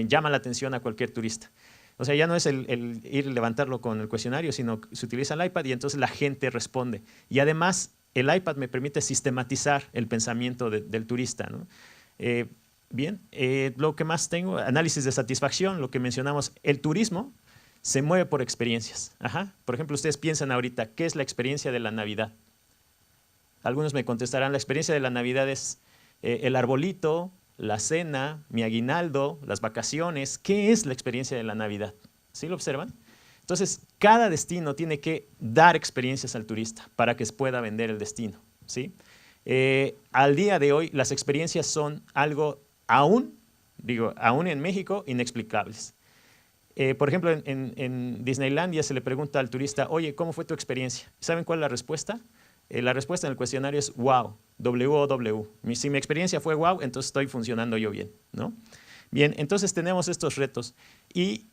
llama la atención a cualquier turista. O sea, ya no es el ir y levantarlo con el cuestionario, sino que se utiliza el iPad y entonces la gente responde. Y además, el iPad me permite sistematizar el pensamiento del turista, ¿no? Bien, lo que más tengo, análisis de satisfacción, lo que mencionamos, el turismo se mueve por experiencias. Ajá. Por ejemplo, ustedes piensan ahorita, ¿qué es la experiencia de la Navidad? Algunos me contestarán, la experiencia de la Navidad es el arbolito, la cena, mi aguinaldo, las vacaciones. ¿Qué es la experiencia de la Navidad? ¿Sí lo observan? Entonces, cada destino tiene que dar experiencias al turista para que pueda vender el destino, ¿sí? Al día de hoy, las experiencias son algo aún en México, inexplicables. Por ejemplo, en Disneylandia se le pregunta al turista, oye, ¿cómo fue tu experiencia? ¿Saben cuál es la respuesta? La respuesta en el cuestionario es wow, W-O-W. Si mi experiencia fue wow, entonces estoy funcionando yo bien, ¿no? Bien, entonces tenemos estos retos. ¿Y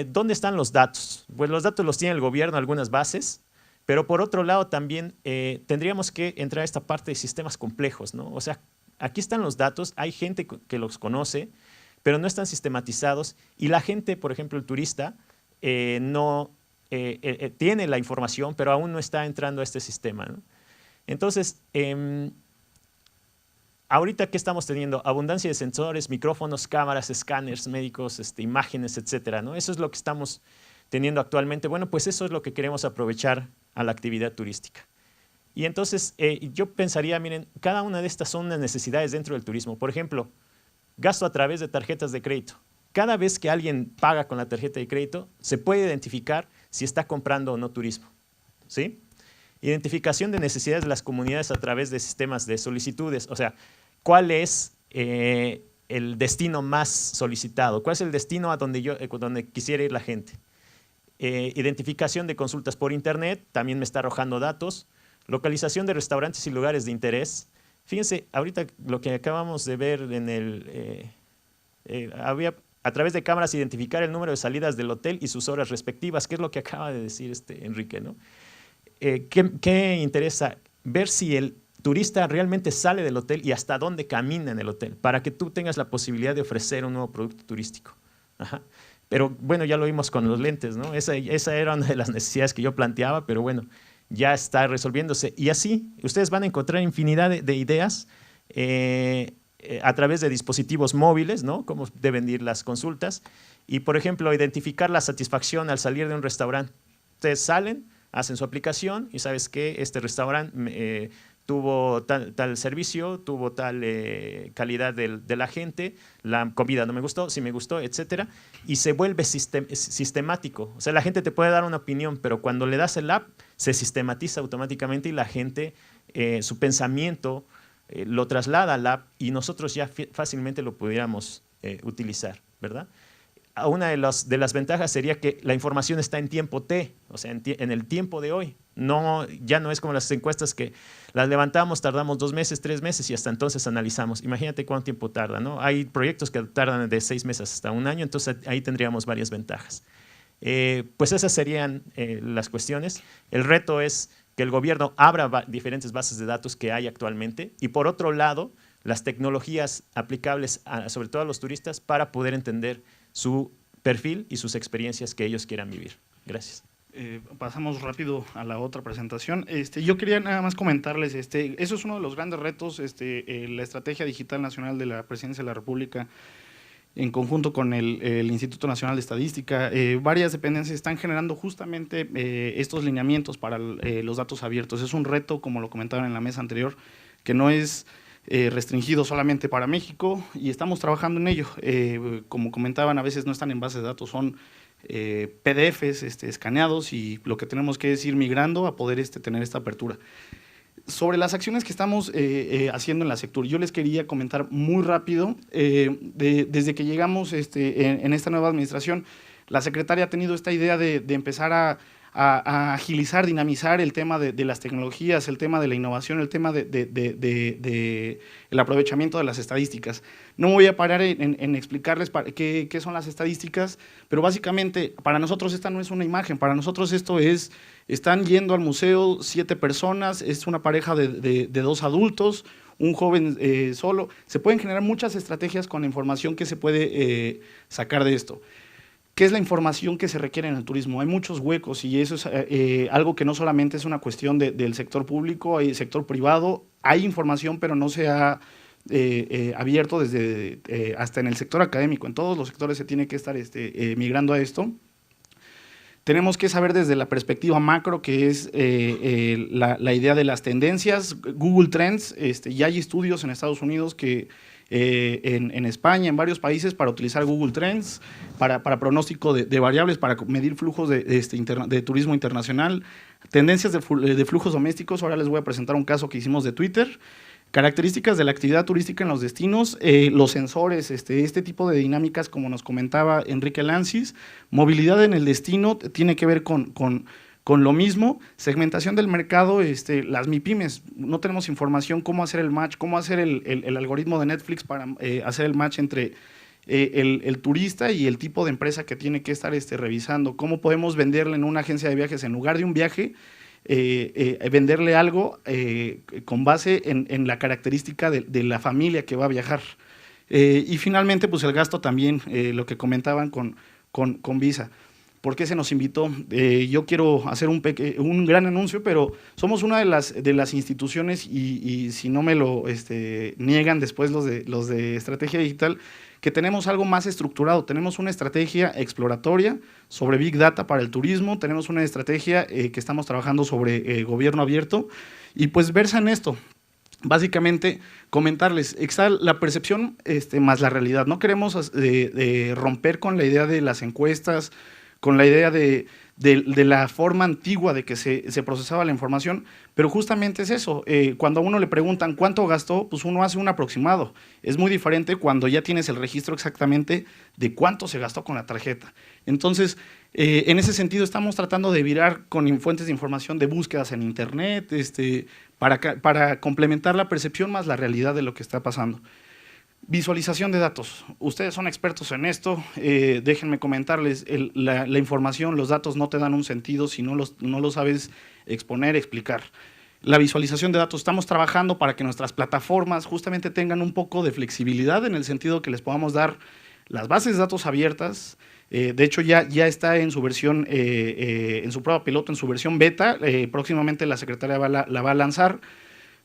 dónde están los datos? Pues los datos los tiene el gobierno, algunas bases, pero por otro lado también tendríamos que entrar a esta parte de sistemas complejos, ¿no? O sea, aquí están los datos, hay gente que los conoce, pero no están sistematizados y la gente, por ejemplo, el turista, no tiene la información, pero aún no está entrando a este sistema, ¿no? Entonces, ahorita, ¿qué estamos teniendo? Abundancia de sensores, micrófonos, cámaras, escáneres médicos, imágenes, etcétera, ¿no? Eso es lo que estamos teniendo actualmente. Bueno, pues eso es lo que queremos aprovechar a la actividad turística. Y entonces, yo pensaría, miren, cada una de estas son las necesidades dentro del turismo. Por ejemplo, gasto a través de tarjetas de crédito. Cada vez que alguien paga con la tarjeta de crédito, se puede identificar si está comprando o no turismo, ¿sí? Identificación de necesidades de las comunidades a través de sistemas de solicitudes, o sea, ¿cuál es el destino más solicitado? ¿Cuál es el destino a donde quisiera ir la gente? Identificación de consultas por internet, también me está arrojando datos. Localización de restaurantes y lugares de interés. Fíjense, ahorita lo que acabamos de ver en había a través de cámaras identificar el número de salidas del hotel y sus horas respectivas, que es lo que acaba de decir Enrique, ¿no? ¿Qué interesa? Ver si el turista realmente sale del hotel y hasta dónde camina en el hotel, para que tú tengas la posibilidad de ofrecer un nuevo producto turístico. Ajá. Pero bueno, ya lo vimos con los lentes, ¿no? Esa era una de las necesidades que yo planteaba, pero bueno, ya está resolviéndose. Y así, ustedes van a encontrar infinidad de ideas a través de dispositivos móviles, ¿no? Cómo deben ir las consultas. Y, por ejemplo, identificar la satisfacción al salir de un restaurante. Ustedes salen, hacen su aplicación y sabes que este restaurante tuvo tal servicio, tuvo tal calidad de la gente, la comida no me gustó, sí me gustó, etcétera, y se vuelve sistemático. O sea, la gente te puede dar una opinión, pero cuando le das el app, se sistematiza automáticamente y la gente, su pensamiento lo traslada al app y nosotros ya fácilmente lo pudiéramos utilizar, ¿verdad? Una de las ventajas sería que la información está en tiempo T, o sea, en el tiempo de hoy. Ya no es como las encuestas que las levantamos, tardamos 2 meses, 3 meses y hasta entonces analizamos. Imagínate cuánto tiempo tarda, ¿no? Hay proyectos que tardan de 6 meses hasta 1 año, entonces ahí tendríamos varias ventajas. Pues esas serían las cuestiones. El reto es que el gobierno abra diferentes bases de datos que hay actualmente y por otro lado, las tecnologías aplicables sobre todo a los turistas para poder entender su perfil y sus experiencias que ellos quieran vivir. Gracias. Pasamos rápido a la otra presentación. Yo quería nada más comentarles, eso es uno de los grandes retos, la Estrategia Digital Nacional de la Presidencia de la República, en conjunto con el Instituto Nacional de Estadística, varias dependencias están generando justamente estos lineamientos para los datos abiertos. Es un reto, como lo comentaban en la mesa anterior, que no es restringido solamente para México y estamos trabajando en ello. Como comentaban, a veces no están en bases de datos, son PDFs escaneados y lo que tenemos que es ir migrando a poder tener esta apertura. Sobre las acciones que estamos haciendo en la sector, yo les quería comentar muy rápido, desde que llegamos en esta nueva administración, la secretaria ha tenido esta idea de empezar a agilizar, dinamizar el tema de las tecnologías, el tema de la innovación, el tema el aprovechamiento de las estadísticas. No voy a parar en explicarles qué son las estadísticas, pero básicamente para nosotros esta no es una imagen, para nosotros esto es, están yendo al museo 7 personas, es una pareja de 2 adultos, un joven solo. Se pueden generar muchas estrategias con la información que se puede sacar de esto. ¿qué es la información que se requiere en el turismo? Hay muchos huecos y eso es algo que no solamente es una cuestión del sector público, hay sector privado, hay información pero no se ha abierto desde hasta en el sector académico. En todos los sectores se tiene que estar migrando a esto. Tenemos que saber desde la perspectiva macro, que es la idea de las tendencias, Google Trends, ya hay estudios en Estados Unidos que en España, en varios países, para utilizar Google Trends, para pronóstico de variables, para medir flujos de turismo internacional, tendencias de flujos domésticos. Ahora les voy a presentar un caso que hicimos de Twitter. Características de la actividad turística en los destinos, los sensores, este tipo de dinámicas, como nos comentaba Enrique Lancis. Movilidad en el destino tiene que ver con lo mismo. Segmentación del mercado, las MIPYMES, no tenemos información cómo hacer el match, cómo hacer el algoritmo de Netflix para hacer el match entre el turista y el tipo de empresa que tiene que estar revisando. Cómo podemos venderle en una agencia de viajes, en lugar de un viaje, venderle algo con base en la característica de la familia que va a viajar. Y finalmente, pues el gasto también, lo que comentaban con Visa. ¿Por qué se nos invitó? Yo quiero hacer un gran anuncio, pero somos una de las instituciones, y si no me lo niegan después los de Estrategia Digital, que tenemos algo más estructurado. Tenemos una estrategia exploratoria sobre Big Data para el turismo, tenemos una estrategia que estamos trabajando sobre gobierno abierto, y pues versa en esto. Básicamente, comentarles, está la percepción más la realidad. No queremos romper con la idea de las encuestas, con la idea de la forma antigua de que se procesaba la información, pero justamente es eso. Cuando a uno le preguntan cuánto gastó, pues uno hace un aproximado. Es muy diferente cuando ya tienes el registro exactamente de cuánto se gastó con la tarjeta. Entonces, en ese sentido, estamos tratando de virar con fuentes de información de búsquedas en Internet, para complementar la percepción más la realidad de lo que está pasando. Visualización de datos. Ustedes son expertos en esto. Déjenme comentarles, la información, los datos no te dan un sentido si no lo sabes exponer, explicar. La visualización de datos, estamos trabajando para que nuestras plataformas justamente tengan un poco de flexibilidad, en el sentido que les podamos dar las bases de datos abiertas. De hecho, ya está en su versión, en su prueba piloto, en su versión beta. Próximamente la secretaria la va a lanzar.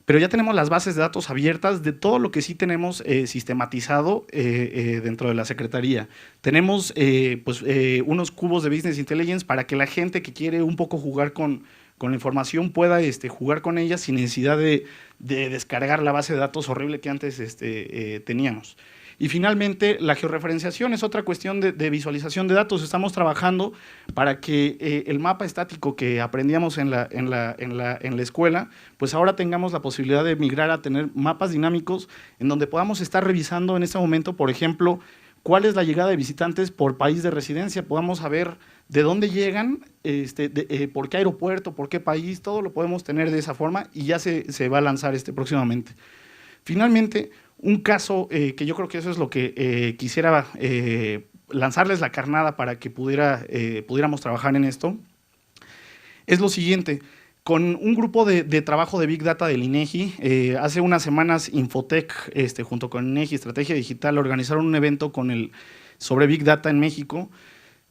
Pero ya tenemos las bases de datos abiertas de todo lo que sí tenemos sistematizado dentro de la Secretaría. Tenemos unos cubos de Business Intelligence para que la gente que quiere un poco jugar con la información pueda jugar con ella sin necesidad de descargar la base de datos horrible que antes teníamos. Y finalmente, la georreferenciación es otra cuestión de visualización de datos. Estamos trabajando para que el mapa estático que aprendíamos en la escuela, pues ahora tengamos la posibilidad de migrar a tener mapas dinámicos en donde podamos estar revisando en este momento, por ejemplo, cuál es la llegada de visitantes por país de residencia. Podamos saber de dónde llegan, por qué aeropuerto, por qué país, todo lo podemos tener de esa forma, y ya se va a lanzar próximamente. Finalmente, un caso que yo creo que eso es lo que quisiera lanzarles la carnada para que pudiéramos trabajar en esto, es lo siguiente. Con un grupo de trabajo de Big Data del INEGI, hace unas semanas Infotec, junto con INEGI Estrategia Digital, organizaron un evento sobre Big Data en México.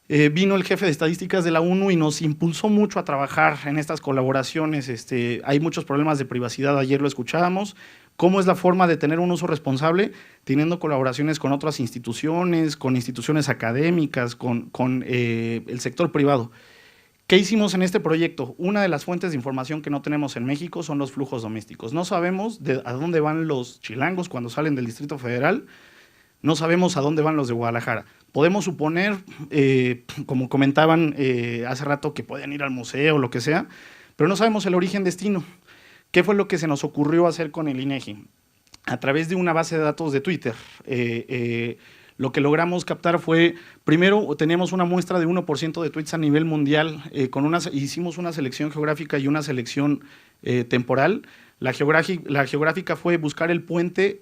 Vino el jefe de estadísticas de la ONU y nos impulsó mucho a trabajar en estas colaboraciones. Hay muchos problemas de privacidad, ayer lo escuchábamos. ¿Cómo es la forma de tener un uso responsable? Teniendo colaboraciones con otras instituciones, con instituciones académicas, con el sector privado. ¿Qué hicimos en este proyecto? Una de las fuentes de información que no tenemos en México son los flujos domésticos. No sabemos a dónde van los chilangos cuando salen del Distrito Federal, no sabemos a dónde van los de Guadalajara. Podemos suponer, como comentaban hace rato, que pueden ir al museo o lo que sea, pero no sabemos el origen-destino. ¿Qué fue lo que se nos ocurrió hacer con el INEGI? A través de una base de datos de Twitter, lo que logramos captar fue, primero teníamos una muestra de 1% de tweets a nivel mundial, hicimos una selección geográfica y una selección temporal. La geográfica fue buscar el puente,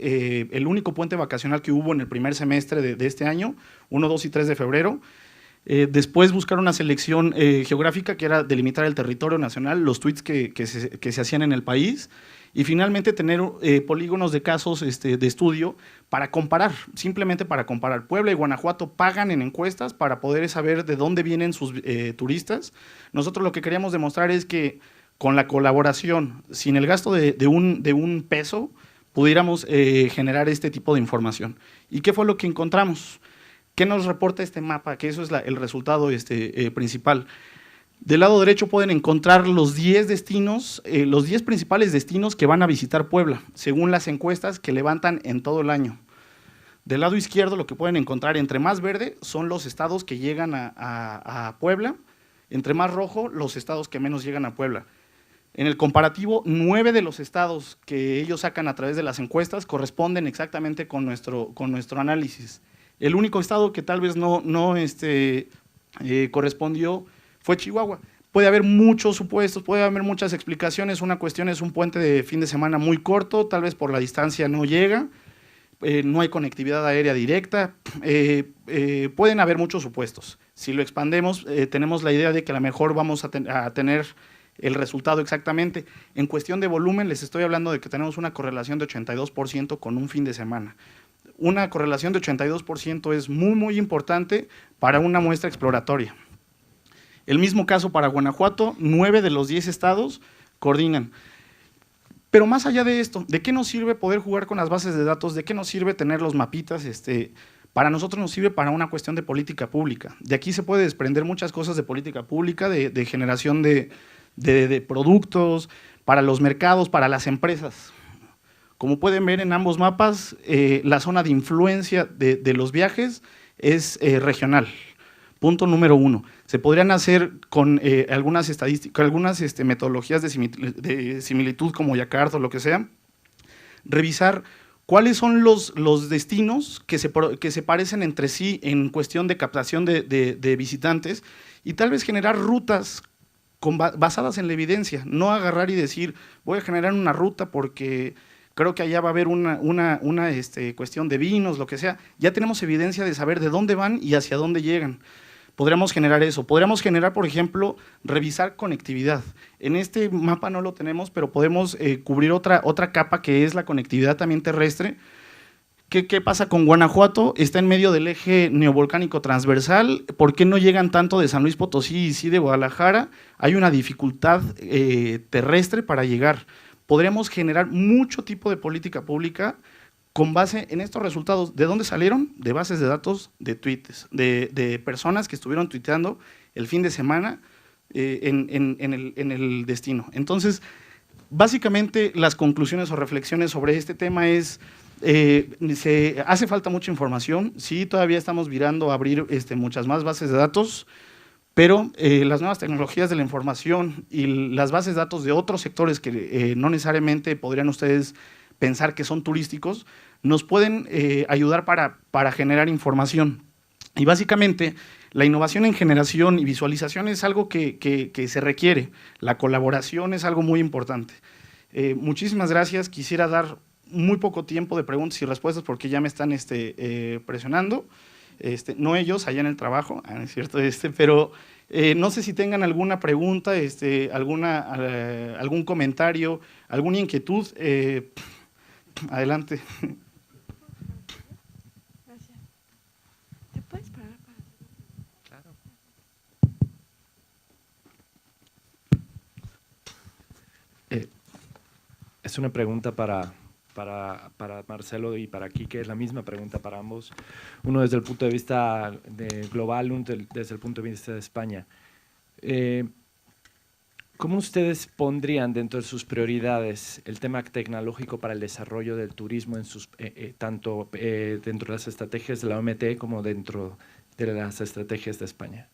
el único puente vacacional que hubo en el primer semestre de este año, 1, 2 y 3 de febrero. Después buscar una selección geográfica que era delimitar el territorio nacional, los tweets que se hacían en el país, y finalmente tener polígonos de casos de estudio para comparar, simplemente para comparar. Puebla y Guanajuato pagan en encuestas para poder saber de dónde vienen sus turistas. Nosotros lo que queríamos demostrar es que con la colaboración, sin el gasto de un peso, pudiéramos generar este tipo de información. ¿Y qué fue lo que encontramos? ¿Qué nos reporta este mapa? Que eso es el resultado principal. Del lado derecho pueden encontrar los 10 destinos, los 10 principales destinos que van a visitar Puebla, según las encuestas que levantan en todo el año. Del lado izquierdo lo que pueden encontrar, entre más verde, son los estados que llegan a Puebla, entre más rojo, los estados que menos llegan a Puebla. En el comparativo, 9 de los estados que ellos sacan a través de las encuestas corresponden exactamente con nuestro análisis. El único estado que tal vez no correspondió fue Chihuahua. Puede haber muchos supuestos, puede haber muchas explicaciones. Una cuestión es un puente de fin de semana muy corto, tal vez por la distancia no llega, no hay conectividad aérea directa, pueden haber muchos supuestos. Si lo expandemos, tenemos la idea de que a lo mejor vamos a tener el resultado exactamente. En cuestión de volumen, les estoy hablando de que tenemos una correlación de 82% con un fin de semana. Una correlación de 82% es muy, muy importante para una muestra exploratoria. El mismo caso para Guanajuato, 9 de los 10 estados coordinan. Pero más allá de esto, ¿de qué nos sirve poder jugar con las bases de datos? ¿De qué nos sirve tener los mapitas? Para nosotros nos sirve para una cuestión de política pública. De aquí se puede desprender muchas cosas de política pública, de generación de productos, para los mercados, para las empresas. Como pueden ver en ambos mapas, la zona de influencia de los viajes es regional. Punto número 1. Se podrían hacer con algunas estadísticas, algunas metodologías de similitud como Yakarta o lo que sea, revisar cuáles son los destinos que se parecen entre sí en cuestión de captación de visitantes y tal vez generar rutas basadas en la evidencia, no agarrar y decir voy a generar una ruta porque creo que allá va a haber una cuestión de vinos, lo que sea. Ya tenemos evidencia de saber de dónde van y hacia dónde llegan. Podríamos generar eso. Podríamos generar, por ejemplo, revisar conectividad. En este mapa no lo tenemos, pero podemos cubrir otra capa que es la conectividad también terrestre. ¿Qué pasa con Guanajuato? Está en medio del eje neovolcánico transversal. ¿Por qué no llegan tanto de San Luis Potosí y sí de Guadalajara? Hay una dificultad terrestre para llegar. Podríamos generar mucho tipo de política pública con base en estos resultados. ¿De dónde salieron? De bases de datos de tweets, de personas que estuvieron tuiteando el fin de semana en el destino. Entonces, básicamente las conclusiones o reflexiones sobre este tema es, hace falta mucha información, sí, todavía estamos virando a abrir muchas más bases de datos, pero las nuevas tecnologías de la información y las bases de datos de otros sectores que no necesariamente podrían ustedes pensar que son turísticos, nos pueden ayudar para generar información. Y básicamente, la innovación en generación y visualización es algo que se requiere. La colaboración es algo muy importante. Muchísimas gracias. Quisiera dar muy poco tiempo de preguntas y respuestas porque ya me están presionando. No ellos, allá en el trabajo, ¿no es cierto? Pero no sé si tengan alguna pregunta, algún comentario, alguna inquietud. Adelante. Gracias. ¿Te puedes parar para Claro. Es una pregunta para Marcelo y para Quique, es la misma pregunta para ambos. Uno desde el punto de vista global, uno desde el punto de vista de España. ¿Cómo ustedes pondrían dentro de sus prioridades el tema tecnológico para el desarrollo del turismo, tanto dentro de las estrategias de la OMT como dentro de las estrategias de España?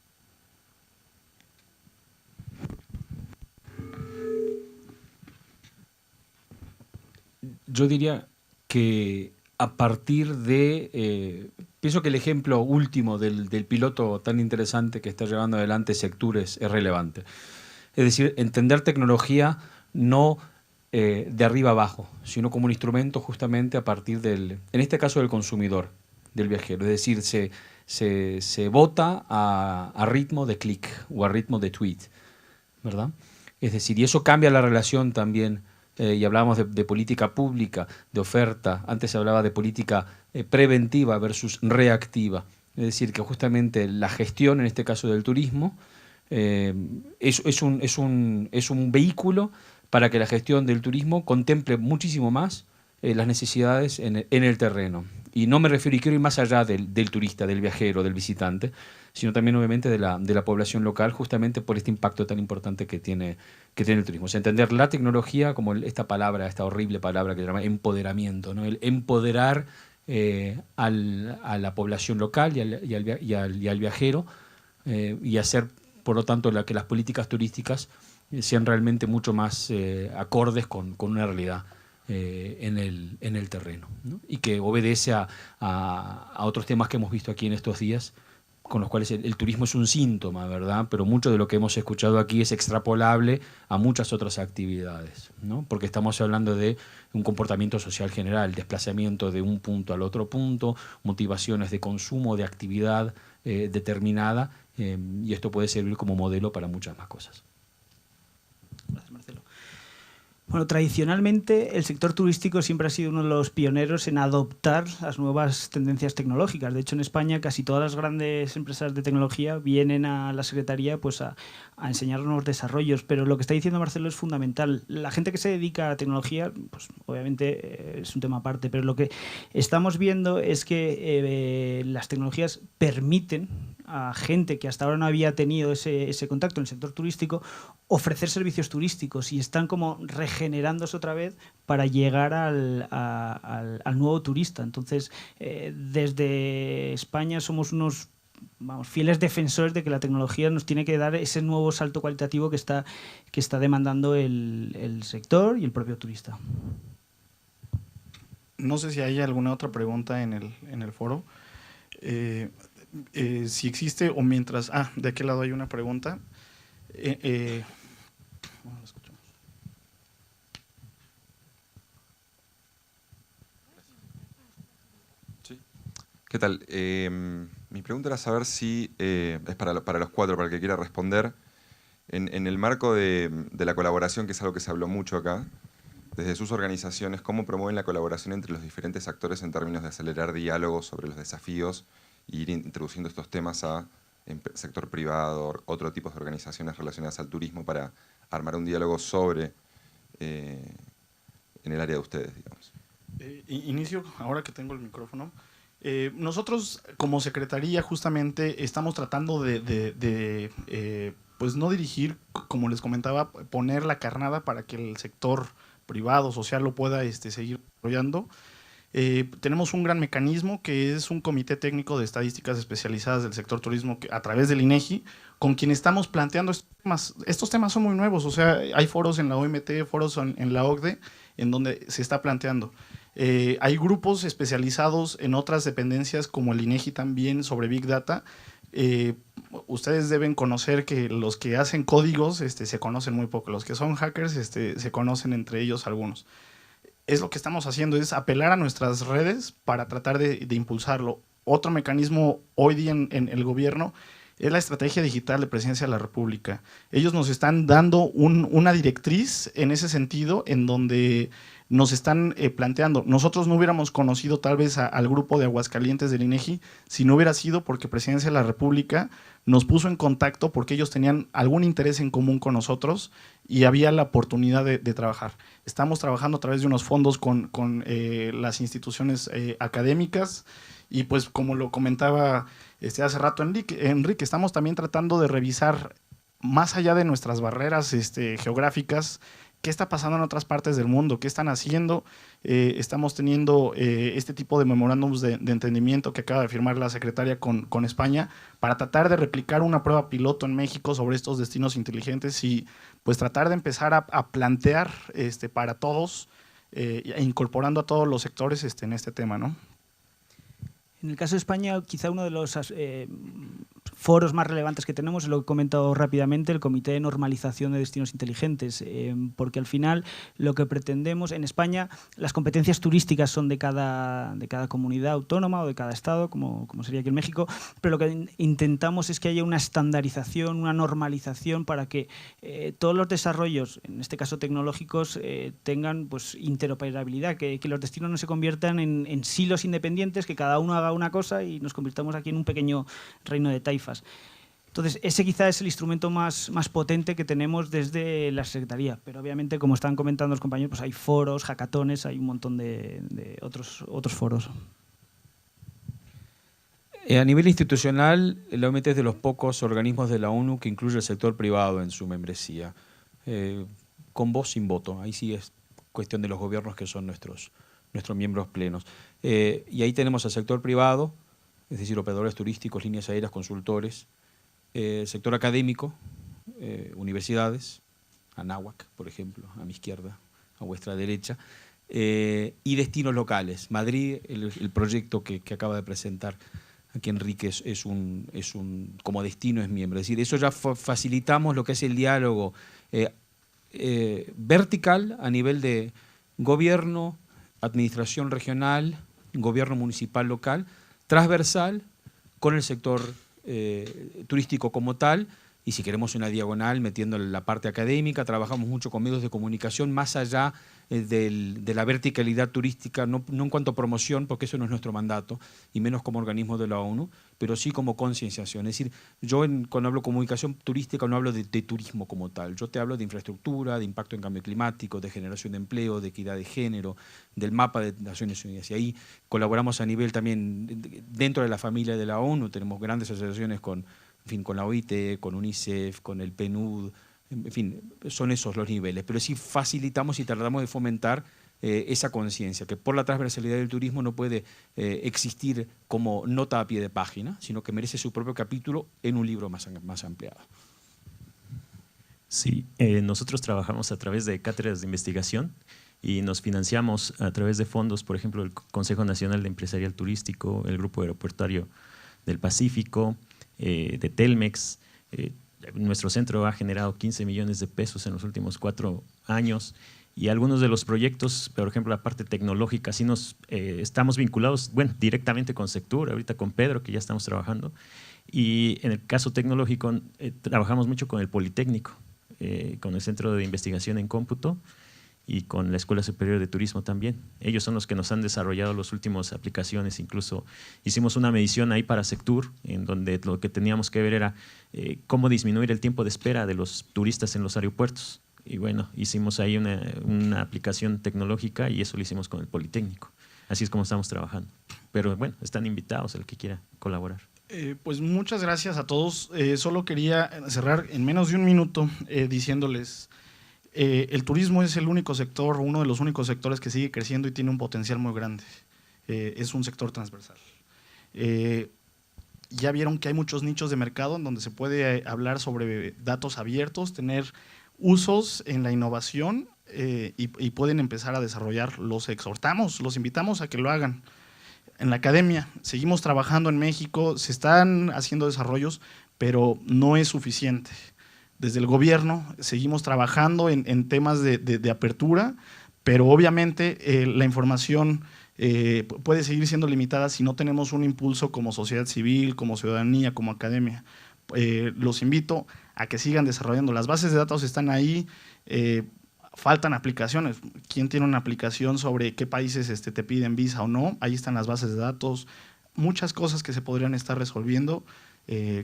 Yo diría que a partir de, pienso que el ejemplo último del piloto tan interesante que está llevando adelante Sectures es relevante. Es decir, entender tecnología no de arriba abajo, sino como un instrumento justamente a partir en este caso del consumidor, del viajero. Es decir, se vota a ritmo de clic o a ritmo de tweet, ¿verdad? Es decir, y eso cambia la relación también y hablábamos de política pública, de oferta, antes se hablaba de política preventiva versus reactiva. Es decir, que justamente la gestión, en este caso del turismo, es un vehículo para que la gestión del turismo contemple muchísimo más las necesidades en el terreno. Y no me refiero, y quiero ir más allá del turista, del viajero, del visitante, sino también obviamente de la población local, justamente por este impacto tan importante que tiene el turismo. O sea, entender la tecnología como esta palabra, esta horrible palabra que se llama empoderamiento, ¿no? El empoderar a la población local y al viajero, y hacer, por lo tanto, que las políticas turísticas sean realmente mucho más acordes con una realidad en el terreno, ¿no? Y que obedece a otros temas que hemos visto aquí en estos días, con los cuales el turismo es un síntoma, ¿verdad? Pero mucho de lo que hemos escuchado aquí es extrapolable a muchas otras actividades, ¿no? Porque estamos hablando de un comportamiento social general, desplazamiento de un punto al otro punto, motivaciones de consumo, de actividad determinada, y esto puede servir como modelo para muchas más cosas. Gracias, Marcelo. Bueno, tradicionalmente el sector turístico siempre ha sido uno de los pioneros en adoptar las nuevas tendencias tecnológicas. De hecho, en España casi todas las grandes empresas de tecnología vienen a la Secretaría pues, a enseñarnos nuevos desarrollos. Pero lo que está diciendo Marcelo es fundamental. La gente que se dedica a tecnología, pues obviamente es un tema aparte, pero lo que estamos viendo es que las tecnologías permiten a gente que hasta ahora no había tenido ese contacto en el sector turístico ofrecer servicios turísticos, y están como regenerándose otra vez para llegar al nuevo turista. Entonces, desde España somos unos fieles defensores de que la tecnología nos tiene que dar ese nuevo salto cualitativo que está demandando el sector y el propio turista. No sé si hay alguna otra pregunta en el foro. Si existe, o mientras… de aquel lado hay una pregunta. Bueno, la escuchamos. Sí. ¿Qué tal? Mi pregunta era saber si, es para los cuatro, para el que quiera responder, en el marco de la colaboración, que es algo que se habló mucho acá, desde sus organizaciones, ¿cómo promueven la colaboración entre los diferentes actores en términos de acelerar diálogos sobre los desafíos e ir introduciendo estos temas a sector privado, otro tipo de organizaciones relacionadas al turismo, para armar un diálogo sobre en el área de ustedes, digamos? Inicio, ahora que tengo el micrófono. Nosotros, como Secretaría, justamente estamos tratando pues no dirigir, como les comentaba, poner la carnada para que el sector privado, social, lo pueda seguir desarrollando. Tenemos un gran mecanismo que es un comité técnico de estadísticas especializadas del sector turismo, que, a través del INEGI, con quien estamos planteando estos temas. Estos temas son muy nuevos, o sea, hay foros en la OMT, foros en la OCDE, en donde se está planteando. Hay grupos especializados en otras dependencias, como el INEGI también, sobre Big Data. Ustedes deben conocer que los que hacen códigos se conocen muy poco, los que son hackers se conocen entre ellos algunos. Es lo que estamos haciendo, es apelar a nuestras redes para tratar de impulsarlo. Otro mecanismo hoy día en el gobierno es la estrategia digital de Presidencia de la República. Ellos nos están dando una directriz en ese sentido, en donde nos están planteando. Nosotros no hubiéramos conocido tal vez al grupo de Aguascalientes del INEGI si no hubiera sido porque Presidencia de la República nos puso en contacto, porque ellos tenían algún interés en común con nosotros y había la oportunidad de trabajar. Estamos trabajando a través de unos fondos con las instituciones académicas, y pues como lo comentaba hace rato Enrique, estamos también tratando de revisar, más allá de nuestras barreras geográficas, qué está pasando en otras partes del mundo, qué están haciendo. Estamos teniendo este tipo de memorándums de entendimiento que acaba de firmar la secretaria con España, para tratar de replicar una prueba piloto en México sobre estos destinos inteligentes, y pues tratar de empezar a plantear para todos, incorporando a todos los sectores en este tema, ¿no? En el caso de España, quizá uno de los foros más relevantes que tenemos, lo he comentado rápidamente, el Comité de Normalización de Destinos Inteligentes, porque al final lo que pretendemos en España, las competencias turísticas son de cada comunidad autónoma o de cada estado, como sería aquí en México, pero lo que intentamos es que haya una estandarización, una normalización para que todos los desarrollos, en este caso tecnológicos, tengan pues, interoperabilidad, que los destinos no se conviertan en silos independientes, que cada uno haga una cosa y nos convirtamos aquí en un pequeño reino de taifas. Entonces, ese quizá es el instrumento más potente que tenemos desde la Secretaría, pero obviamente, como están comentando los compañeros, pues hay foros, hackatones, hay un montón de otros foros. A nivel institucional, la OMT es de los pocos organismos de la ONU que incluye el sector privado en su membresía, con voz sin voto. Ahí sí es cuestión de los gobiernos que son nuestros miembros plenos. Y ahí tenemos al sector privado, es decir, operadores turísticos, líneas aéreas, consultores, sector académico, universidades, Anáhuac, por ejemplo, a mi izquierda, a vuestra derecha, y destinos locales. Madrid, el proyecto que acaba de presentar aquí Enrique como destino es miembro. Es decir, eso ya facilitamos lo que es el diálogo vertical a nivel de gobierno, administración regional, gobierno municipal local, transversal con el sector turístico como tal, y si queremos una diagonal metiendo la parte académica, trabajamos mucho con medios de comunicación más allá de la verticalidad turística, no en cuanto a promoción, porque eso no es nuestro mandato, y menos como organismo de la ONU, pero sí como concienciación. Es decir, yo cuando hablo de comunicación turística no hablo de turismo como tal, yo te hablo de infraestructura, de impacto en cambio climático, de generación de empleo, de equidad de género, del mapa de Naciones Unidas. Y ahí colaboramos a nivel también dentro de la familia de la ONU, tenemos grandes asociaciones con la OIT, con UNICEF, con el PNUD, en fin, son esos los niveles, pero sí facilitamos y tratamos de fomentar esa conciencia, que por la transversalidad del turismo no puede existir como nota a pie de página, sino que merece su propio capítulo en un libro más ampliado. Sí, nosotros trabajamos a través de cátedras de investigación y nos financiamos a través de fondos, por ejemplo, el Consejo Nacional de Empresarial Turístico, el Grupo Aeroportuario del Pacífico, de Telmex. Nuestro centro ha generado 15 millones de pesos en los últimos 4 años y algunos de los proyectos, por ejemplo, la parte tecnológica, sí estamos vinculados, bueno, directamente con Sectur, ahorita con Pedro, que ya estamos trabajando, y en el caso tecnológico trabajamos mucho con el Politécnico, con el Centro de Investigación en Cómputo y con la Escuela Superior de Turismo también. Ellos son los que nos han desarrollado las últimas aplicaciones, incluso hicimos una medición ahí para Sectur, en donde lo que teníamos que ver era cómo disminuir el tiempo de espera de los turistas en los aeropuertos. Y bueno, hicimos ahí una aplicación tecnológica y eso lo hicimos con el Politécnico. Así es como estamos trabajando. Pero bueno, están invitados el que quiera colaborar. Pues muchas gracias a todos. Solo quería cerrar en menos de un minuto diciéndoles… el turismo es el único sector, uno de los únicos sectores que sigue creciendo y tiene un potencial muy grande. Es un sector transversal. Ya vieron que hay muchos nichos de mercado en donde se puede hablar sobre datos abiertos, tener usos en la innovación y pueden empezar a desarrollar. Los exhortamos, los invitamos a que lo hagan. En la academia seguimos trabajando en México, se están haciendo desarrollos, pero no es suficiente. Desde el gobierno seguimos trabajando en temas de apertura, pero obviamente la información puede seguir siendo limitada si no tenemos un impulso como sociedad civil, como ciudadanía, como academia. Los invito a que sigan desarrollando. Las bases de datos están ahí, faltan aplicaciones. ¿Quién tiene una aplicación sobre qué países te piden visa o no? Ahí están las bases de datos. Muchas cosas que se podrían estar resolviendo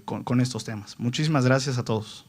con estos temas. Muchísimas gracias a todos.